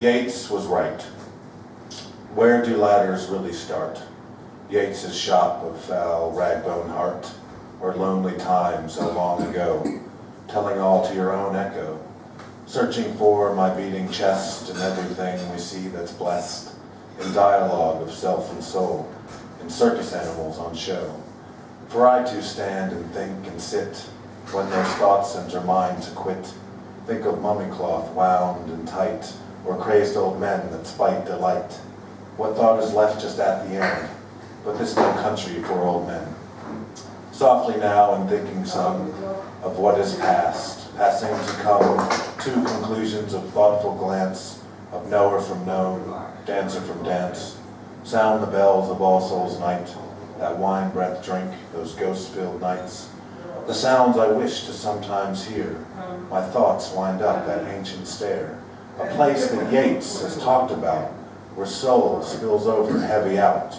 Yeats was right. Where do ladders really start? Yeats's shop of foul, ragbone heart, where lonely times so long ago, telling all to your own echo, searching for my beating chest and everything we see that's blessed, in dialogue of self and soul, in circus animals on show. For I too stand and think and sit, when those thoughts enter mine to quit, think of mummy cloth wound and tight, or crazed old men that spite delight. What thought is left just at the end, but this no country for old men. Softly now and thinking some of what is past, passing to come to conclusions of thoughtful glance, of knower from known, dancer from dance. Sound the bells of All Souls' Night, that wine breath drink, those ghost-filled nights. The sounds I wish to sometimes hear, my thoughts wind up that ancient stair. A place that Yeats has talked about, where soul spills over heavy out,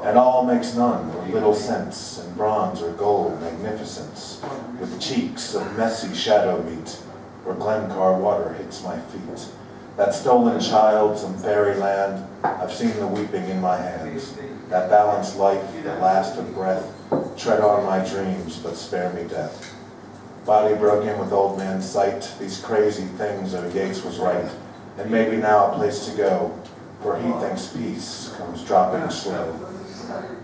and all makes none or little sense, in bronze or gold magnificence, with cheeks of messy shadow meet, where Glencar water hits my feet. That stolen child, some fairyland, I've seen the weeping in my hands. That balanced life, the last of breath, tread on my dreams, but spare me death. Body broken with old man's sight, these crazy things, oh Yeats was right, and maybe now a place to go, for he thinks peace comes dropping slow.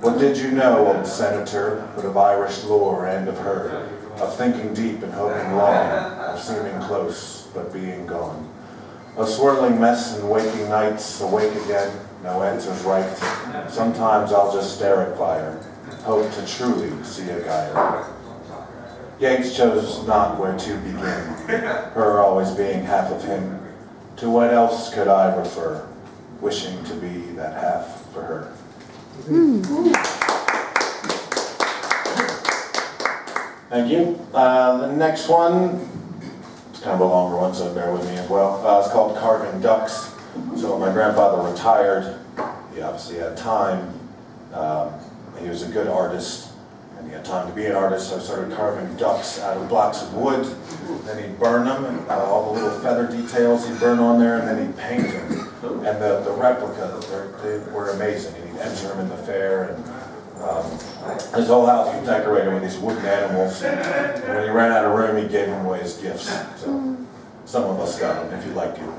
What did you know, old senator, but of Irish lore and of her, of thinking deep and hoping long, of seeming close, but being gone? A swirling mess and waking nights, awake again, no answers right. Sometimes I'll just stare at fire, hope to truly see a gyre. Yeats chose not where to begin, her always being half of him. To what else could I refer, wishing to be that half for her? Thank you. The next one, it's kind of a longer one, so bear with me as well. It's called Carving Ducks. So when my grandfather retired, he obviously had time. He was a good artist, and he had time to be an artist, so I started carving ducks out of blocks of wood. Then he'd burn them, and all the little feather details he'd burn on there, and then he'd paint them. And the replica, they were amazing, and he'd enter them in the fair, and his whole house was decorated with these wooden animals. And when he ran out of room, he gave them away as gifts. So some of us got them, if you'd like to.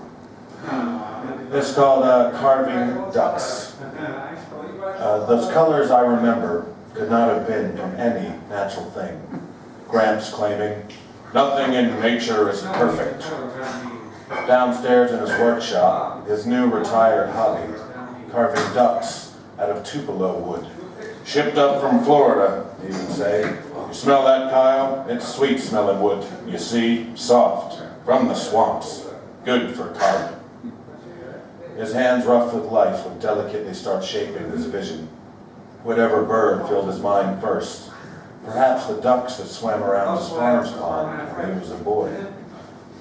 It's called Carving Ducks. Those colors I remember could not have been from any natural thing. Gramps claiming, nothing in nature is perfect. Downstairs in his workshop, his new retired hobby, carving ducks out of tupelo wood. Shipped up from Florida, he would say. You smell that, Kyle? It's sweet smelling wood. You see, soft, from the swamps, good for carving. His hands rough with life would delicately start shaping his vision. Whatever bird filled his mind first. Perhaps the ducks that swam around his farm's pond when he was a boy.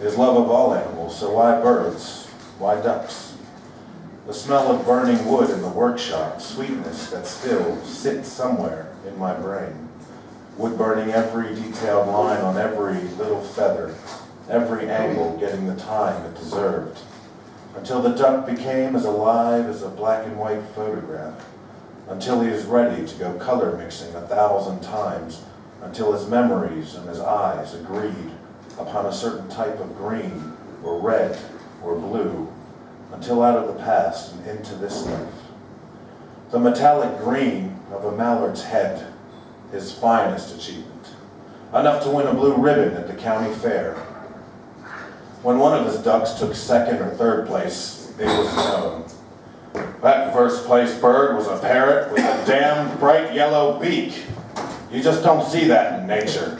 His love of all animals, so why birds? Why ducks? The smell of burning wood in the workshop, sweetness that still sits somewhere in my brain. Wood burning every detailed line on every little feather, every angle getting the time it deserved. Until the duck became as alive as a black and white photograph, until he is ready to go color mixing 1,000 times, until his memories and his eyes agreed upon a certain type of green, or red, or blue, until out of the past and into this life. The metallic green of a mallard's head, his finest achievement, enough to win a blue ribbon at the county fair. When one of his ducks took second or third place, it was known. That first place bird was a parrot with a damn bright yellow beak. You just don't see that in nature.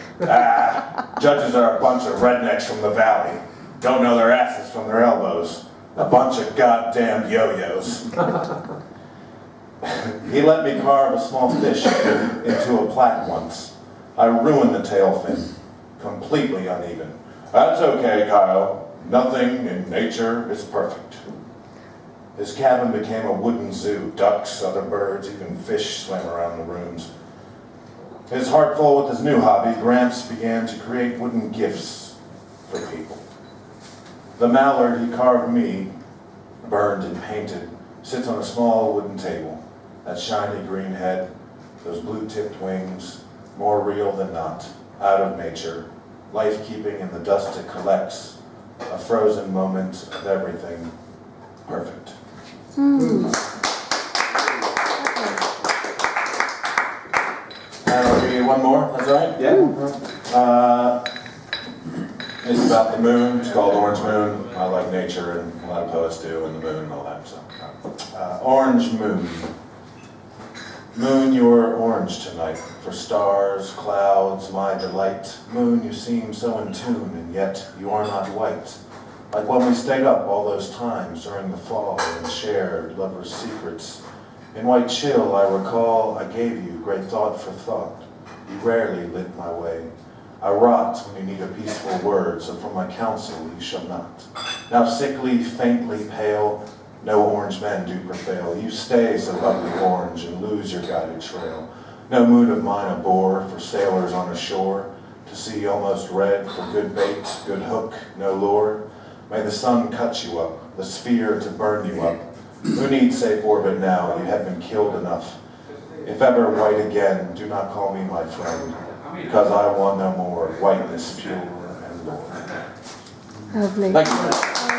Judges are a bunch of rednecks from the valley. Don't know their asses from their elbows. A bunch of goddamn yo-yos. He let me carve a small fish into a plaque once. I ruined the tail fin, completely uneven. That's okay, Kyle. Nothing in nature is perfect. His cabin became a wooden zoo. Ducks, other birds, even fish swam around the rooms. His heart full with his new hobby, Gramps began to create wooden gifts for people. The mallard he carved me burned and painted, sits on a small wooden table. That shiny green head, those blue-tipped wings, more real than not, out of nature, life-keeping in the dust it collects, a frozen moment of everything perfect. I'll give you one more, that's all right? Yeah. It's about the moon. It's called Orange Moon. I like nature, and a lot of poets do, and the moon and all that. So, Orange Moon. Moon, you're orange tonight. For stars, clouds, my delight. Moon, you seem so in tune, and yet you are not white. Like when we stayed up all those times during the fall and shared lovers' secrets. In white chill, I recall I gave you great thought for thought. You rarely lit my way. I rot when you need a peaceful word, so from my counsel you shall not. Now sickly, faintly pale, no orange men do prevail. You stay so ugly orange and lose your guided trail. No mood of mine a bore for sailors on a shore, to see almost red for good bait, good hook, no lure. May the sun cut you up, the sphere to burn you up. Who needs safe orbit now? You have been killed enough. If ever white again, do not call me my friend, because I want no more whiteness pure and Lord. Lovely. Thank you.